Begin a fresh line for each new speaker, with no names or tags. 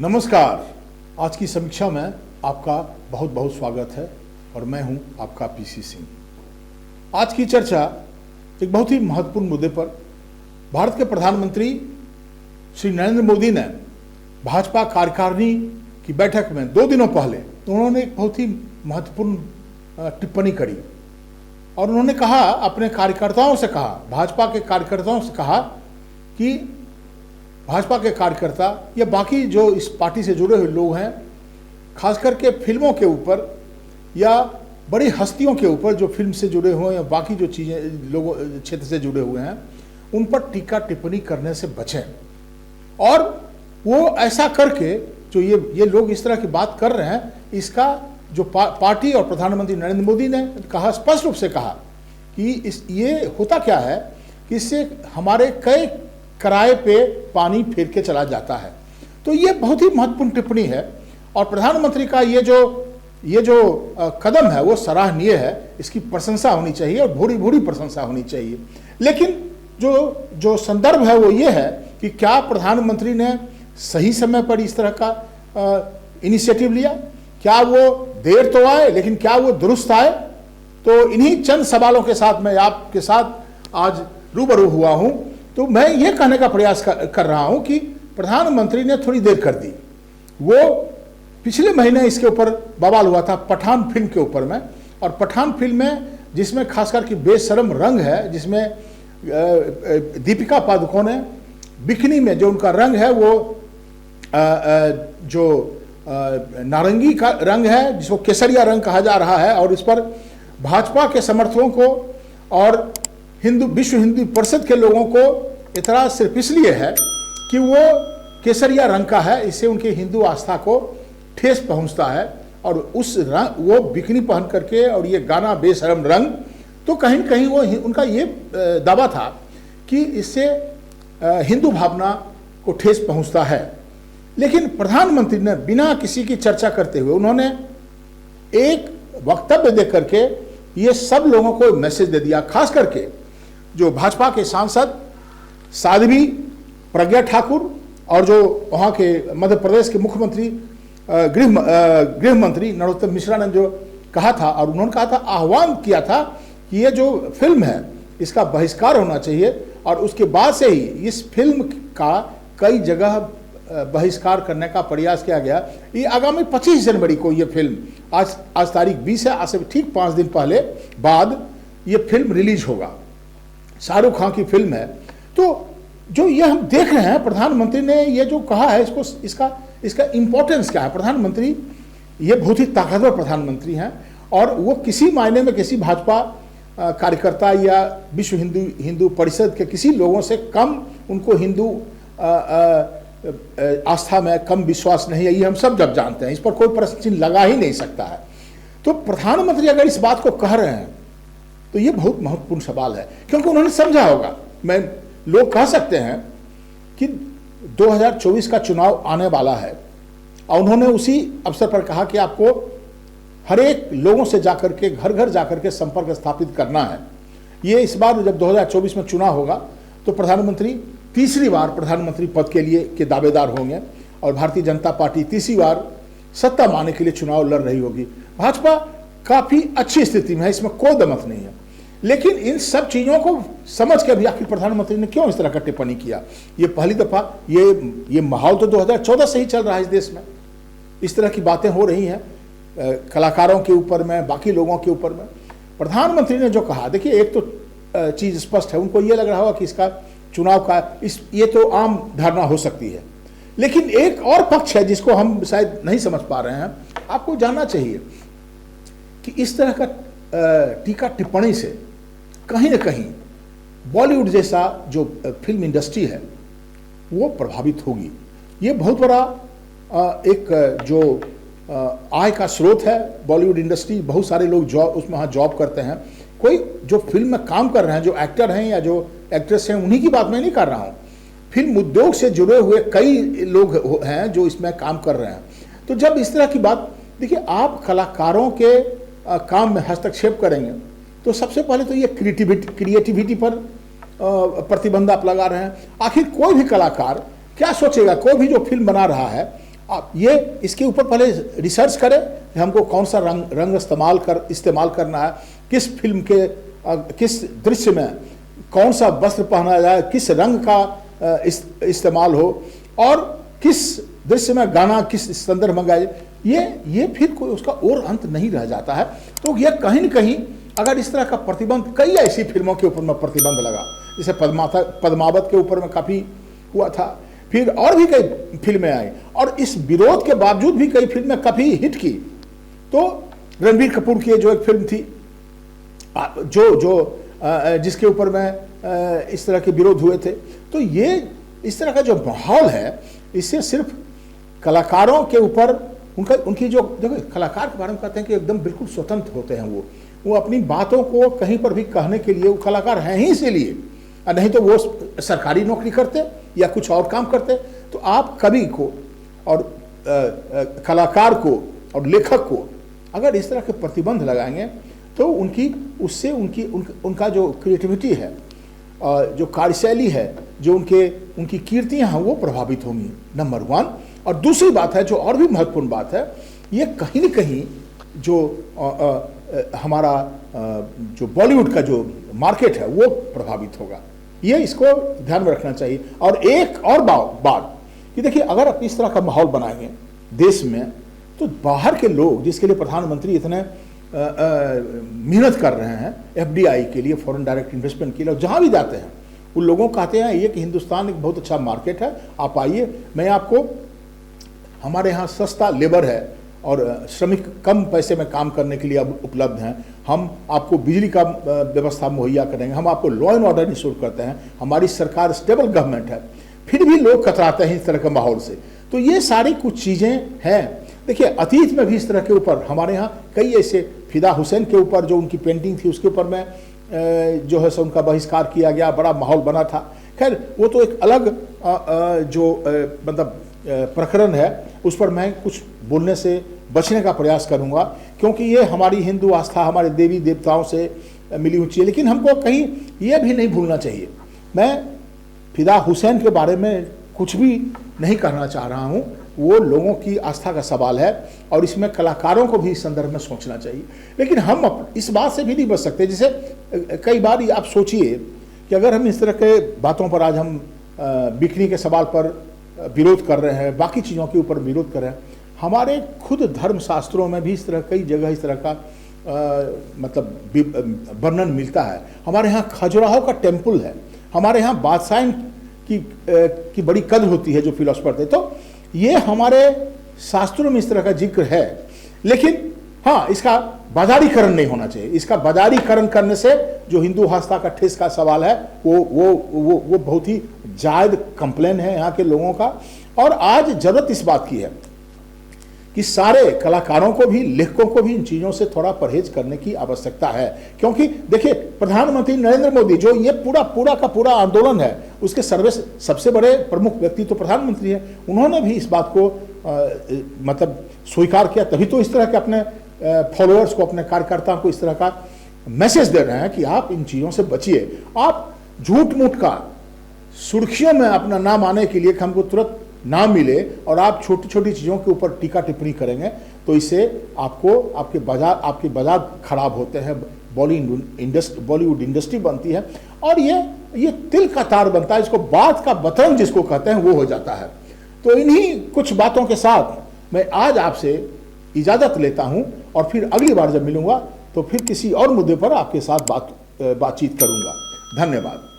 नमस्कार। आज की समीक्षा में आपका बहुत बहुत स्वागत है और मैं हूं आपका पीसी सिंह। आज की चर्चा एक बहुत ही महत्वपूर्ण मुद्दे पर भारत के प्रधानमंत्री श्री नरेंद्र मोदी ने भाजपा कार्यकारिणी की बैठक में 2 दिनों पहले उन्होंने एक बहुत ही महत्वपूर्ण टिप्पणी करी और उन्होंने कहा, अपने कार्यकर्ताओं से कहा, भाजपा के कार्यकर्ताओं से कहा कि भाजपा के कार्यकर्ता या बाकी जो इस पार्टी से जुड़े हुए लोग हैं, खास करके फिल्मों के ऊपर या बड़ी हस्तियों के ऊपर जो फिल्म से जुड़े हुए हैं या बाकी जो चीज़ें लोगों क्षेत्र से जुड़े हुए हैं, उन पर टीका टिप्पणी करने से बचें। और वो ऐसा करके जो ये लोग इस तरह की बात कर रहे हैं, इसका जो पार्टी और प्रधानमंत्री नरेंद्र मोदी ने कहा, स्पष्ट रूप से कहा कि ये होता क्या है कि इससे हमारे कई किराए पे पानी फेर के चला जाता है। तो ये बहुत ही महत्वपूर्ण टिप्पणी है और प्रधानमंत्री का ये जो कदम है वो सराहनीय है, इसकी प्रशंसा होनी चाहिए और भूरी भूरी प्रशंसा होनी चाहिए। लेकिन जो संदर्भ है वो ये है कि क्या प्रधानमंत्री ने सही समय पर इस तरह का इनिशिएटिव लिया? क्या वो देर तो आए, लेकिन क्या वो दुरुस्त आए? तो इन्हीं चंद सवालों के साथ मैं आपके साथ आज रूबरू हुआ हूं। तो मैं ये कहने का प्रयास कर रहा हूं कि प्रधानमंत्री ने थोड़ी देर कर दी। वो पिछले महीने इसके ऊपर बवाल हुआ था पठान फिल्म के ऊपर में, और पठान फिल्म में जिसमें खासकर कि बेशरम रंग है, जिसमें दीपिका पादुकोण बिकनी में जो उनका रंग है वो जो नारंगी का रंग है, जिसको केसरिया रंग कहा जा रहा है, और इस पर भाजपा के समर्थकों को और विश्व हिंदू परिषद के लोगों को इतराज सिर्फ इसलिए है कि वो केसरिया रंग का है, इससे उनके हिंदू आस्था को ठेस पहुंचता है। और उस रंग वो बिकनी पहन करके और ये गाना बेशरम रंग, तो कहीं न कहीं वो उनका ये दावा था कि इससे हिंदू भावना को ठेस पहुंचता है। लेकिन प्रधानमंत्री ने बिना किसी की चर्चा करते हुए उन्होंने एक वक्तव्य दे करके ये सब लोगों को मैसेज दे दिया, खास करके जो भाजपा के सांसद साध्वी प्रज्ञा ठाकुर और जो वहाँ के मध्य प्रदेश के मुख्यमंत्री गृह मंत्री नरोत्तम मिश्रा ने जो कहा था, और उन्होंने कहा था, आह्वान किया था कि ये जो फिल्म है इसका बहिष्कार होना चाहिए। और उसके बाद से ही इस फिल्म का कई जगह बहिष्कार करने का प्रयास किया गया। ये आगामी 25 जनवरी को ये फिल्म, आज तारीख 20 है, आज से ठीक 5 दिन पहले बाद ये फिल्म रिलीज होगा। शाहरुख खान की फिल्म है। तो जो ये हम देख रहे हैं, प्रधानमंत्री ने ये जो कहा है, इसका इंपॉर्टेंस क्या है? प्रधानमंत्री ये बहुत ही ताकतवर प्रधानमंत्री हैं और वो किसी मायने में किसी भाजपा कार्यकर्ता या विश्व हिंदू परिषद के किसी लोगों से कम उनको हिंदू आस्था में कम विश्वास नहीं है, ये हम सब जब जानते हैं, इस पर कोई प्रश्न चिन्ह लगा ही नहीं सकता है। तो प्रधानमंत्री अगर इस बात को कह रहे हैं तो ये बहुत महत्वपूर्ण सवाल है, क्योंकि उन्होंने समझा होगा। लोग कह सकते हैं कि 2024 का चुनाव आने वाला है और उन्होंने उसी अवसर पर कहा कि आपको हर एक लोगों से जाकर के घर घर जाकर के संपर्क स्थापित करना है। ये इस बार जब 2024 में चुनाव होगा तो प्रधानमंत्री तीसरी बार प्रधानमंत्री पद के लिए के दावेदार होंगे और भारतीय जनता पार्टी तीसरी बार सत्ता माने के लिए चुनाव लड़ रही होगी। भाजपा काफी अच्छी स्थिति में है, इसमें कोई दमक नहीं है। लेकिन इन सब चीजों को समझ के भी आखिर प्रधानमंत्री ने क्यों इस तरह का टिप्पणी किया? ये पहली दफा ये माहौल तो 2014 से ही चल रहा है इस देश में, इस तरह की बातें हो रही हैं कलाकारों के ऊपर में, बाकी लोगों के ऊपर में। प्रधानमंत्री ने जो कहा, देखिए एक तो चीज स्पष्ट है, उनको ये लग रहा होगा कि इसका चुनाव का ये तो आम धारणा हो सकती है, लेकिन एक और पक्ष है जिसको हम शायद नहीं समझ पा रहे हैं। आपको जानना चाहिए कि इस तरह का टीका टिप्पणी से कहीं ना कहीं बॉलीवुड जैसा जो फिल्म इंडस्ट्री है वो प्रभावित होगी। ये बहुत बड़ा एक जो आय का स्रोत है बॉलीवुड इंडस्ट्री। बहुत सारे लोग उसमें वहाँ जॉब करते हैं। कोई जो फिल्म में काम कर रहे हैं, जो एक्टर हैं या जो एक्ट्रेस हैं, उन्हीं की बात मैं नहीं कर रहा हूँ। फिल्म उद्योग से जुड़े हुए कई लोग हैं जो इसमें काम कर रहे हैं। तो जब इस तरह की बात, देखिए आप कलाकारों के काम में हस्तक्षेप करेंगे तो सबसे पहले तो ये क्रिएटिविटी पर प्रतिबंध आप लगा रहे हैं। आखिर कोई भी कलाकार क्या सोचेगा? कोई भी जो फिल्म बना रहा है आप ये इसके ऊपर पहले रिसर्च करें कि हमको कौन सा रंग इस्तेमाल करना है, किस फिल्म के किस दृश्य में कौन सा वस्त्र पहना जाए, किस रंग का इस्तेमाल हो, और किस दृश्य में गाना किस संदर्भ में गाए, ये फिर कोई उसका और अंत नहीं रह जाता है। तो ये कहीं न कहीं अगर इस तरह का प्रतिबंध, कई ऐसी फिल्मों के ऊपर में प्रतिबंध लगा, जैसे पद्मावत के ऊपर में काफ़ी हुआ था, फिर और भी कई फिल्में आई, और इस विरोध के बावजूद भी कई फिल्में काफ़ी हिट की। तो रणबीर कपूर की जो एक फिल्म थी जिसके ऊपर में इस तरह के विरोध हुए थे, तो ये इस तरह का जो माहौल है, इससे सिर्फ कलाकारों के ऊपर उनकी जो, देखो कलाकार के बारे में कहते हैं कि एकदम बिल्कुल स्वतंत्र होते हैं, वो अपनी बातों को कहीं पर भी कहने के लिए वो कलाकार हैं ही इसीलिए, नहीं तो वो सरकारी नौकरी करते या कुछ और काम करते। तो आप कवि को और कलाकार को और लेखक को अगर इस तरह के प्रतिबंध लगाएंगे तो उनका जो क्रिएटिविटी है, जो कार्यशैली है, जो उनकी कीर्तियां हैं, वो प्रभावित होंगी, नंबर 1। और दूसरी बात है, जो और भी महत्वपूर्ण बात है, ये कहीं न कहीं जो हमारा जो बॉलीवुड का जो मार्केट है वो प्रभावित होगा। ये इसको ध्यान में रखना चाहिए। और एक और बात कि देखिए, अगर आप इस तरह का माहौल बनाएंगे देश में, तो बाहर के लोग, जिसके लिए प्रधानमंत्री इतने मेहनत कर रहे हैं FDI के लिए, फॉरेन डायरेक्ट इन्वेस्टमेंट के लिए, जहाँ भी जाते हैं उन लोगों को कहते हैं ये कि हिंदुस्तान एक बहुत अच्छा मार्केट है, आप आइए, मैं आपको, हमारे यहाँ सस्ता लेबर है और श्रमिक कम पैसे में काम करने के लिए अब उपलब्ध हैं, हम आपको बिजली का व्यवस्था मुहैया करेंगे, हम आपको लॉ एंड ऑर्डर इंश्योर करते हैं, हमारी सरकार स्टेबल गवर्नमेंट है। फिर भी लोग कतराते हैं इस तरह के माहौल से। तो ये सारी कुछ चीज़ें हैं। देखिए, अतीत में भी इस तरह के ऊपर हमारे यहाँ कई ऐसे, फिदा हुसैन के ऊपर जो उनकी पेंटिंग थी उसके ऊपर में जो है सो उनका बहिष्कार किया गया, बड़ा माहौल बना था। खैर, वो तो एक अलग मतलब प्रकरण है, उस पर मैं कुछ बोलने से बचने का प्रयास करूंगा, क्योंकि ये हमारी हिंदू आस्था, हमारे देवी देवताओं से मिली हुई चीज़। लेकिन हमको कहीं ये भी नहीं भूलना चाहिए, मैं फिदा हुसैन के बारे में कुछ भी नहीं कहना चाह रहा हूँ, वो लोगों की आस्था का सवाल है, और इसमें कलाकारों को भी इस संदर्भ में सोचना चाहिए। लेकिन हम इस बात से भी नहीं बच सकते, जैसे कई बार आप सोचिए कि अगर हम इस तरह के बातों पर, आज हम बिकनी के सवाल पर विरोध कर रहे हैं, बाकी चीज़ों के ऊपर विरोध कर रहे हैं, हमारे खुद धर्मशास्त्रों में भी इस तरह, कई जगह इस तरह का मतलब वर्णन मिलता है। हमारे यहाँ खजुराहो का टेम्पल है, हमारे यहाँ बादशाह की बड़ी कद्र होती है जो फिलोसफर थे। तो ये हमारे शास्त्रों में इस तरह का जिक्र है, लेकिन हाँ, इसका बाजारीकरण नहीं होना चाहिए। इसका बाजारीकरण करने से जो हिंदू आस्था का ठेस का सवाल है, वो बहुत ही जायज कंप्लेन है यहाँ के लोगों का। और आज जरूरत इस बात की है कि सारे कलाकारों को भी, लेखकों को भी इन चीज़ों से थोड़ा परहेज करने की आवश्यकता है। क्योंकि देखिए, प्रधानमंत्री नरेंद्र मोदी, जो ये पूरा का पूरा आंदोलन है, उसके सबसे बड़े प्रमुख व्यक्ति तो प्रधानमंत्री हैं। उन्होंने भी इस बात को मतलब स्वीकार किया, तभी तो इस तरह के अपने फॉलोअर्स को, अपने कार्यकर्ताओं को इस तरह का मैसेज दे रहे हैं कि आप इन चीज़ों से बचिए। आप झूठ मूठ का सुर्खियों में अपना नाम आने के लिए, हमको तुरंत नाम मिले, और आप छोटी छोटी चीज़ों के ऊपर टीका टिप्पणी करेंगे, तो इससे आपके बाजार खराब होते हैं, बॉलीवुड इंडस्ट्री बनती है, और ये तिल का तार बनता है, इसको बात का बतरंग जिसको कहते हैं वो हो जाता है। तो इन्हीं कुछ बातों के साथ मैं आज आपसे इजाज़त लेता हूं, और फिर अगली बार जब मिलूंगा तो फिर किसी और मुद्दे पर आपके साथ बातचीत करूंगा। धन्यवाद।